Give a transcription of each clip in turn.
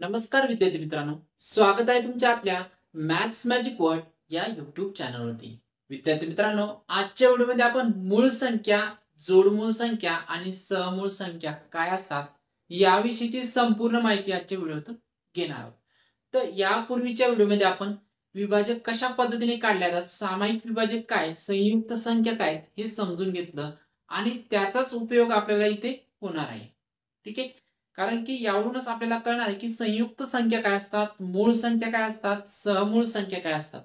नमस्कार विद्यार्थी मित्रांनो, स्वागत आहे तुमच्या आपल्या मॅथ्स मॅजिक वर्ल्ड या युट्यूब चॅनलवरती. विद्यार्थी मित्रांनो, आजच्या व्हिडिओमध्ये आपण मूळ संख्या, जोडमूळ संख्या आणि सहमूळ संख्या काय असतात याविषयीची संपूर्ण माहिती आजच्या व्हिडिओतून घेणार आहोत. तर यापूर्वीच्या व्हिडिओमध्ये आपण विभाजक कशा पद्धतीने काढले जातात, सामायिक विभाजक काय, संयुक्त संख्या काय हे समजून घेतलं आणि त्याचाच उपयोग आपल्याला इथे होणार आहे. ठीक आहे. कारण की यावरूनच आपल्याला कळणार आहे की संयुक्त संख्या काय असतात, मूळ संख्या काय असतात, सहमूळ संख्या काय असतात.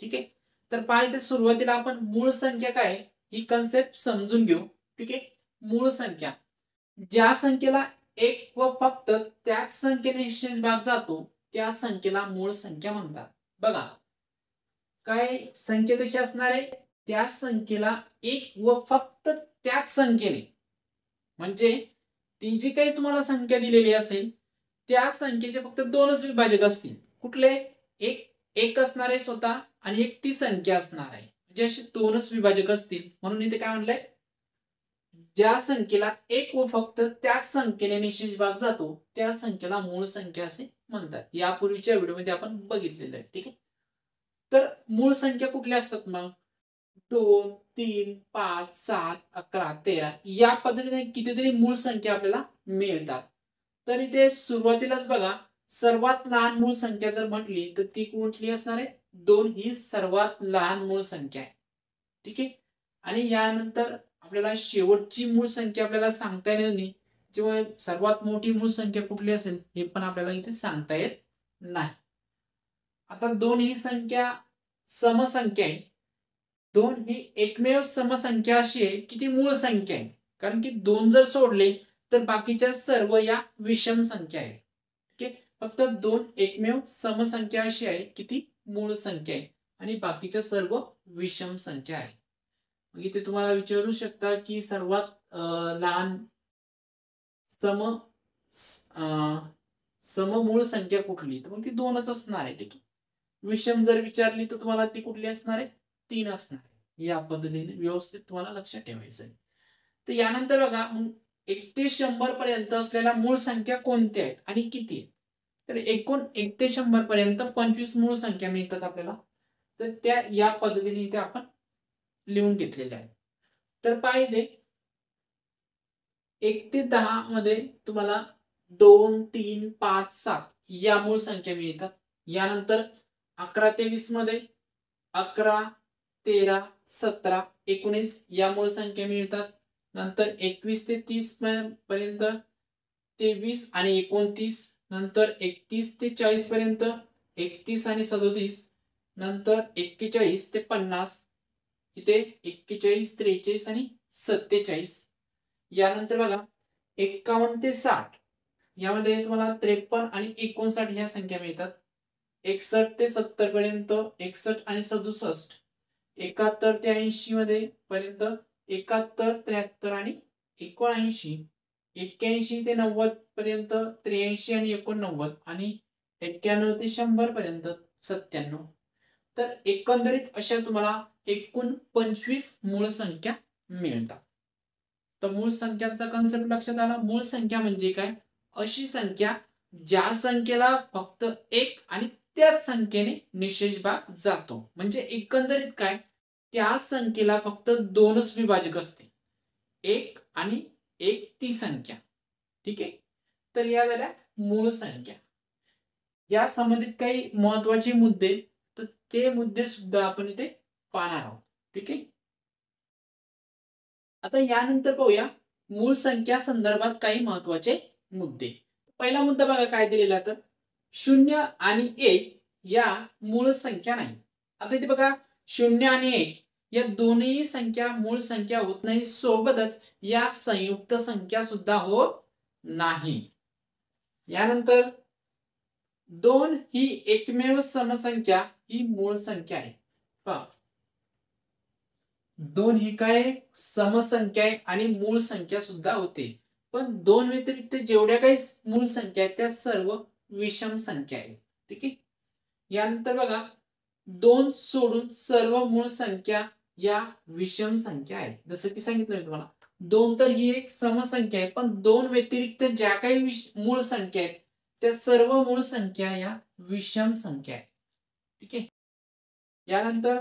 ठीक आहे. तर पाहिजे सुरुवातीला आपण मूळ संख्या काय ही कन्सेप्ट समजून घेऊ. ठीक आहे. मूळ संख्या, ज्या संख्येला एक व फक्त त्याच संख्येने निश्चित भाग जातो त्या संख्येला मूळ संख्या म्हणतात. बघा, काय संख्या कशी असणार आहे, त्या संख्येला एक व फक्त त्याच संख्येने, म्हणजे ती जी काही तुम्हाला संख्या दिलेली असेल त्या संख्येचे फक्त दोनच विभाजक असतील. कुठले? एक एक असणार आहे स्वतः आणि एक ती संख्या असणार आहे. म्हणजे असे दोनच विभाजक असतील. म्हणून इथे काय म्हणलंय, ज्या संख्येला एक व फक्त त्याच संख्येने निश्चित भाग जातो त्या संख्येला मूळ संख्या असे म्हणतात. यापूर्वीच्या व्हिडिओमध्ये आपण बघितलेलं आहे. ठीक आहे. तर मूळ संख्या कुठल्या असतात मग? 2, 3, 5, 7, 11, 13 या पद्धतीने कितीतरी मूळ संख्या आपल्याला मिळतात. तर इथे सुरुवातीलाच बघा, सर्वात लहान मूळ संख्या जर म्हटली तर ती कुठली असणार आहे? 2 ही सर्वात लहान मूळ संख्या आहे. ठीक आहे. आणि यानंतर आपल्याला शेवटची मूळ संख्या आपल्याला सांगता येणार नाही, जेव्हा सर्वात मोठी मूळ संख्या कुठली असेल हे पण आपल्याला इथे सांगता येत नाही. आता 2 ही संख्या समसंख्या आहे. 2 ही एकमेव समसंख्या अशी आहे की ती मूळ संख्या आहे. कारण की 2 जर सोडले तर बाकीच्या सर्व या विषम संख्या आहेत. ठीक आहे. फक्त 2 एकमेव समसंख्या अशी आहे की ती मूळ संख्या आहे आणि बाकीच्या सर्व विषम संख्या आहे. मग इथे तुम्हाला विचारू शकता की सर्वात लहान सममूळ संख्या कुठली, तर मग ती 2च असणार आहे. ठीक आहे. विषम जर विचारली तर तुम्हाला ती कुठली असणार आहे? 3 असणार आहे. या पद्धतीने व्यवस्थित तुम्हाला लक्षात ठेवायचं आहे. तर यानंतर बघा, मग 1 ते 100 पर्यंत असलेल्या मूळ संख्या कोणत्या आहेत आणि किती आहेत? तर एकूण 1 ते 100 पर्यंत 25 मूळ संख्या मिळतात आपल्याला. तर त्या या पद्धतीने इथे आपण लिहून घेतलेल्या आहेत. तर पाहिले 1 ते 10 मध्ये तुम्हाला 2, 3, 5, 7 या मूळ संख्या मिळतात. यानंतर 11 ते 20 मध्ये 11, 13, 17, 19 या मूळ संख्या मिळतात. नंतर 21 ते 30 पर्यंत 23 आणि 29, नंतर 31 ते 40 पर्यंत 31 आणि 37, नंतर 41 ते 50, इथे 41, 43 आणि 47. यानंतर बघा 51 ते 60 यामध्ये तुम्हाला 53 आणि 59 ह्या संख्या मिळतात. 61 ते 70 पर्यंत 61 आणि 67, 71 ते 80 मध्ये पर्यंत 71, 73 आणि 79, 81 ते 90 पर्यंत 83 आणि 89 आणि 91 ते 100 पर्यंत 97. तर एकंदरीत अशा तुम्हाला एकूण 25 मूळ संख्या मिळतात. तर मूळ संख्यांचा कन्सेप्ट लक्षात आला. मूळ संख्या म्हणजे काय? अशी संख्या ज्या संख्येला फक्त एक आणि त्याच संख्येने निशेष भाग जातो. म्हणजे एकंदरीत काय, त्या संख्येला फक्त दोनच विभाजक असते, एक आणि एक ती संख्या. ठीक आहे. तर या झाल्या मूळ संख्या. या संबंधित काही महत्वाचे मुद्दे, तर ते मुद्दे सुद्धा आपण इथे पाहणार आहोत. ठीक आहे. आता यानंतर पाहूया मूळ संख्या संदर्भात काही महत्वाचे मुद्दे. पहिला मुद्दा बघा काय दिलेला, तर 0 आणि 1 या मूळ संख्या नाही. आता इथे बघा 0 आणि 1 या दोन्ही संख्या मूळ संख्या होत नाही, सोबतच या संयुक्त संख्या सुद्धा होत नाही. यानंतर 2 ही एकमेव समसंख्या ही मूळ संख्या आहे. पहा, 2 ही काय समसंख्या आहे आणि मूळ संख्या सुद्धा होते. पण 2 व्यतिरिक्त जेवढ्या काही मूळ संख्या आहेत त्या सर्व विषम संख्या आहेत. ठीक आहे. यानंतर बघा 2 सोडून सर्व मूळ संख्या या विषम संख्या आहेत. जसं की सांगितलं तुम्हाला, 2 तर ही एक समसंख्या आहे, पण 2 व्यतिरिक्त ज्या काही मूळ संख्या आहेत त्या सर्व मूळ संख्या या विषम संख्या आहेत. ठीक आहे. यानंतर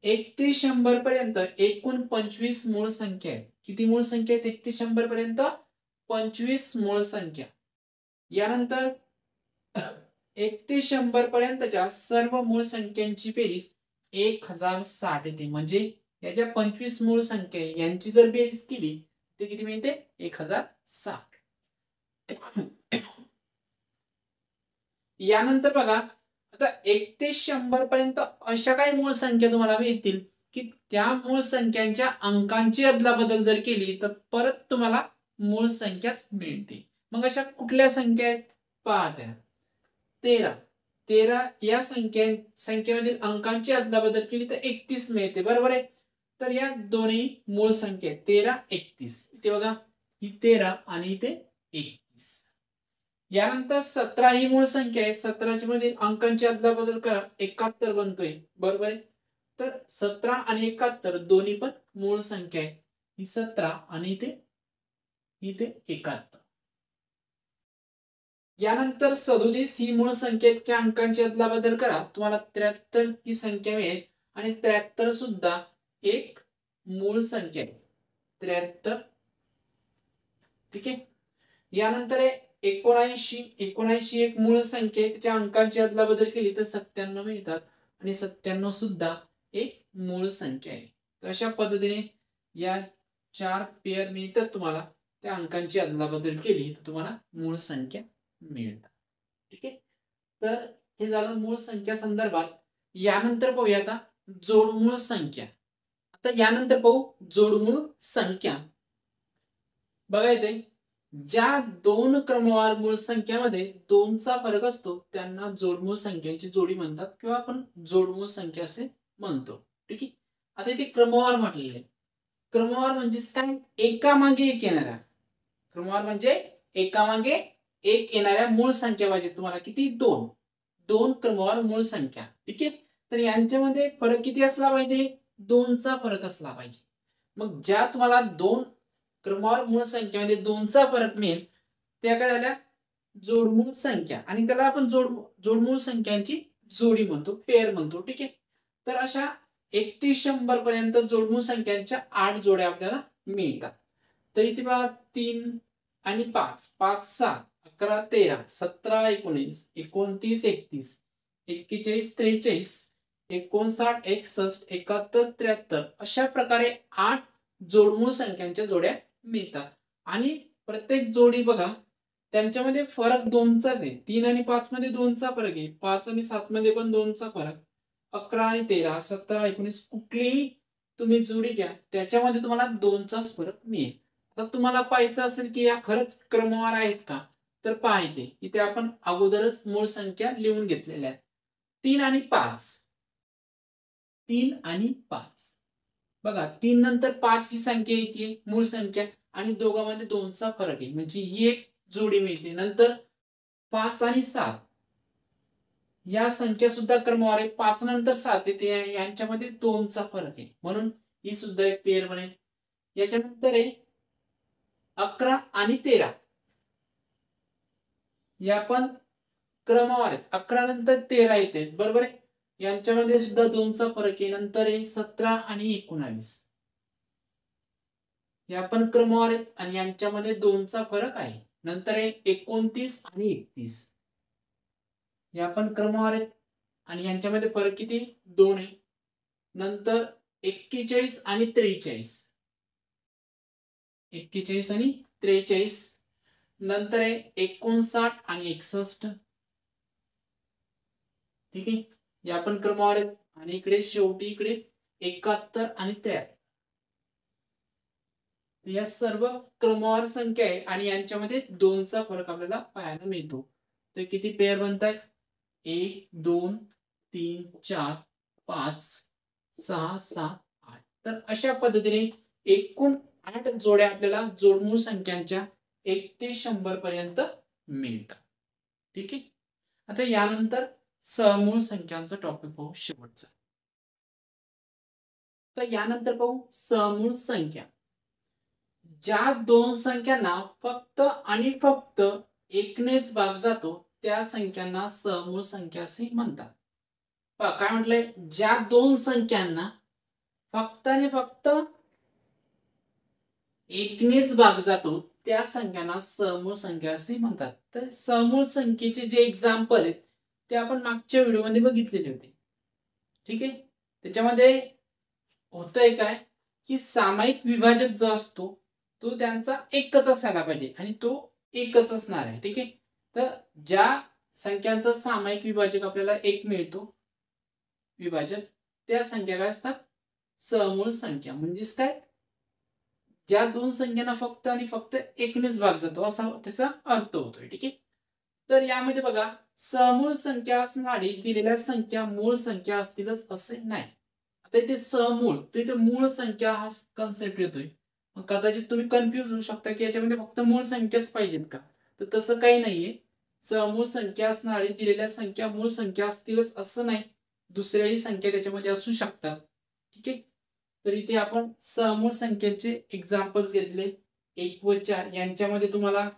1 ते 100 पर्यंत एकूण 25 मूळ संख्या आहेत. किती मूळ संख्या आहेत? 1 ते 100 पर्यंत 25 मूळ संख्या. यानंतर 1 ते 100 पर्यंतच्या सर्व मूळ संख्यांची बेरीज 1060 येते. म्हणजे या ज्या 25 मूळ संख्या आहे यांची जर बेरीज केली तर किती मिळते? 1060. यानंतर बघा, आता 1 ते 100 पर्यंत अशा काही मूळ संख्या तुम्हाला मिळतील की त्या मूळ संख्यांच्या अंकांची अदलाबदल जर केली तर परत तुम्हाला मूळ संख्याच मिळते. मग अशा कुठल्या संख्या आहेत? पहा त्या 13 या संख्येमधील अंकांची अदलाबदल केली तर 31 मिळते. बरोबर आहे. तर या दोन्ही मूळ संख्या 13, 31. इथे बघा, ही 13 आणि इथे 31. यानंतर 17 ही मूळ संख्या आहे. 17 मध्ये अंकांची अदलाबदल करा, 71 बनतोय. बरोबर आहे. तर 17 आणि 71 दोन्ही पण मूळ संख्या आहे. ही 17 आणि इथे 71. यानंतर 37 ही मूळ संख्येच्या अंकांची अदलाबदल करा, तुम्हाला 73 ही संख्या मिळेल. आणि 73 सुद्धा एक मूळ संख्या आहे. 73. ठीक आहे. यानंतर 79 एक मूळ संख्या आहे. त्याच्या अंकांची अदलाबदल केली तर 97 मिळतात. आणि 97 सुद्धा एक मूळ संख्या आहे. तर अशा पद्धतीने या 4 पेअर मिळतात तुम्हाला. त्या अंकांची अदलाबदल केली तर तुम्हाला मूळ संख्या मिळतात. ठीक आहे. तर हे झालं मूळ संख्या संदर्भात. यानंतर पाहूया आता जोडमूळ संख्या. आता यानंतर पाहू जोडमूळ संख्या. बघा इथे ज्या दोन क्रमवार मूळ संख्यामध्ये 2चा फरक असतो त्यांना जोडमूळ संख्यांची जोडी म्हणतात किंवा आपण जोडमूळ संख्या असे म्हणतो. ठीक आहे. आता इथे क्रमवार म्हटलेले आहे. क्रमवार म्हणजे काय? एकामागे एक येणाऱ्या. क्रमवार म्हणजे एकामागे एक येणाऱ्या मूळ संख्या पाहिजे तुम्हाला. किती? 2 क्रमवार मूळ संख्या. ठीक आहे. तर यांच्यामध्ये फरक किती असला पाहिजे? 2चा फरक असला पाहिजे. मग ज्या तुम्हाला 2 क्रमवार मूळ संख्येमध्ये 2चा फरक मिळेल त्या काय झाल्या? जोडमूळ संख्या. आणि त्याला आपण जोडमूळ संख्यांची जोडी म्हणतो, पेअर म्हणतो. ठीक आहे. तर अशा 1 ते 100 पर्यंत जोडमूळ संख्यांच्या 8 जोड्या आपल्याला मिळतात. तर इथे बघा 3 आणि 5, 5, 6, 11, 13, 17, 19, 29, 31, 41, 43, 59, 61, 71, 73 अशा प्रकारे 8 जोडमूळ संख्यांच्या जोड्या मिळतात. आणि प्रत्येक जोडी बघा त्यांच्यामध्ये फरक 2चाच आहे. 3 आणि 5 मध्ये 2चा फरक आहे. 5 आणि 7 मध्ये पण 2चा फरक. 11 आणि 13, 17, 19 कुठलीही तुम्ही जोडी घ्या त्याच्यामध्ये तुम्हाला 2चाच फरक मिळेल. आता तुम्हाला पाहायचं असेल की या खरंच क्रमवार आहेत का, तर पाहायचे. इथे आपण अगोदरच मूळ संख्या लिहून घेतलेल्या आहेत. 3 आणि 5. 3 आणि 5 बघा 3 नंतर 5 ही संख्या येते मूळ संख्या आणि दोघांमध्ये 2चा फरक आहे म्हणजे ही एक जोडी मिळते. नंतर 5 आणि 7 या संख्या सुद्धा क्रमवार आहे. 5 नंतर 7 येते यांच्यामध्ये 2चा फरक आहे म्हणून ही सुद्धा एक पेअर बनेल. याच्यानंतर आहे 11 आणि 13 या पण क्रमवार आहेत. 11 नंतर 13 येते. बरोबर आहे. यांच्यामध्ये सुद्धा 2चा फरक आहे. नंतर आहे 17 आणि 19 या पण क्रमवार आहेत आणि यांच्यामध्ये 2चा फरक आहे. नंतर आहे 29 आणि 31 या पण क्रमवार आहेत आणि यांच्यामध्ये फरक किती? 2 आहे. नंतर 41 आणि 43 41 आणि 43 नंतर आहे 59 आणि 61. ठीक आहे. या पण क्रमवार आहेत आणि इकडे शेवटी इकडे 71 आणि 73 या सर्व क्रमवार संख्या आहे आणि यांच्यामध्ये 2चा फरक आपल्याला पाहायला मिळतो. तर किती पेअर बनतात? 1 2 3 4 5 6 7 8. तर अशा पद्धतीने एकूण 8 जोड्या आपल्याला जोडमूळ संख्यांच्या 1 ते 100 पर्यंत मिळतात. ठीक आहे. आता यानंतर समूळ संख्यांचा टॉपिक पाहू शेवटचा. तर यानंतर पाहू समूळ संख्या. ज्या दोन संख्यांना फक्त आणि फक्त एकनेच भाग जातो त्या संख्यांना समूळ संख्या असे म्हणतात. पहा काय म्हटलंय, ज्या दोन संख्यांना फक्त आणि फक्त एकनेच भाग जातो त्या संख्यांना समूळ संख्या असे म्हणतात. तर समूळ संख्येचे जे एक्झाम्पल आहेत ते आपण मागच्या व्हिडिओमध्ये बघितलेले होते. ठीक आहे. त्याच्यामध्ये होतंय काय की सामायिक विभाजक जो असतो तो त्यांचा एकच असायला पाहिजे आणि तो एकच असणार आहे. ठीक आहे. तर ज्या संख्यांचा सामायिक विभाजक आपल्याला एक मिळतो विभाजक, त्या संख्या काय असतात, समूळ संख्या. म्हणजेच काय, ज्या दोन संख्यांना फक्त आणि फक्त एकनेच भाग जातो असा त्याचा अर्थ होतोय. ठीक आहे. तर यामध्ये बघा, समूळ संख्या असणारी दिलेल्या संख्या मूळ संख्या असतीलच असे नाही. आता इथे समूळ, तर इथे मूळ संख्या हा कन्सेप्ट येतोय. मग कदाचित तुम्ही कन्फ्युज होऊ शकता की याच्यामध्ये फक्त मूळ संख्याच पाहिजेत का, तर तसं काही नाहीये. समूळ संख्या असणारी दिलेल्या संख्या मूळ संख्या असतीलच असं नाही, दुसऱ्याही संख्या त्याच्यामध्ये असू शकतात. ठीक आहे. तर इथे आपण समूळ संख्येचे एक्झाम्पल्स घेतले 1 व 4. यांच्यामध्ये तुम्हाला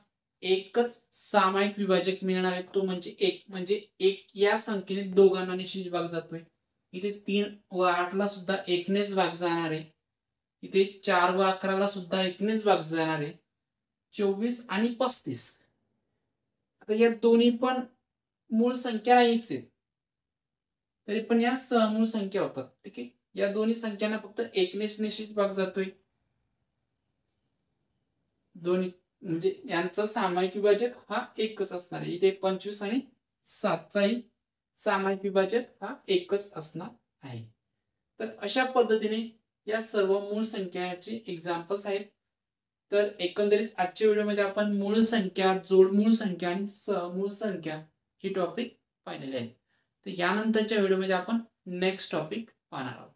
एकच सामायिक विभाजक मिळणार आहे, तो म्हणजे 1. म्हणजे 1 या संख्येने दोघांना निश्चित भाग जातोय. इथे 3 व 8 ला सुद्धा एकनेच भाग जाणार आहे. इथे 4 व 11 ला सुद्धा एकनेच भाग जाणार आहे. 24 आणि 35, आता या दोन्ही पण मूळ संख्या नाहीच आहेत, तरी पण या समूळ संख्या होतात. ठीक आहे. या दोन्ही संख्यांना फक्त एकनेच निश्चित भाग जातोय. दोन्ही म्हणजे यांचा सामायिक विभाजक हा एकच असणार आहे. इथे 25 आणि 7 चाही सामायिक विभाजक हा एकच असणार आहे. तर अशा पद्धतीने या सर्व मूळ संख्याचे एक्झाम्पल्स आहेत. तर एकंदरीत आजच्या व्हिडिओमध्ये आपण मूळ संख्या, जोडमूळ संख्या आणि समूळ संख्या ही टॉपिक पाहिलेले आहेत. तर यानंतरच्या व्हिडिओमध्ये आपण नेक्स्ट टॉपिक पाहणार आहोत.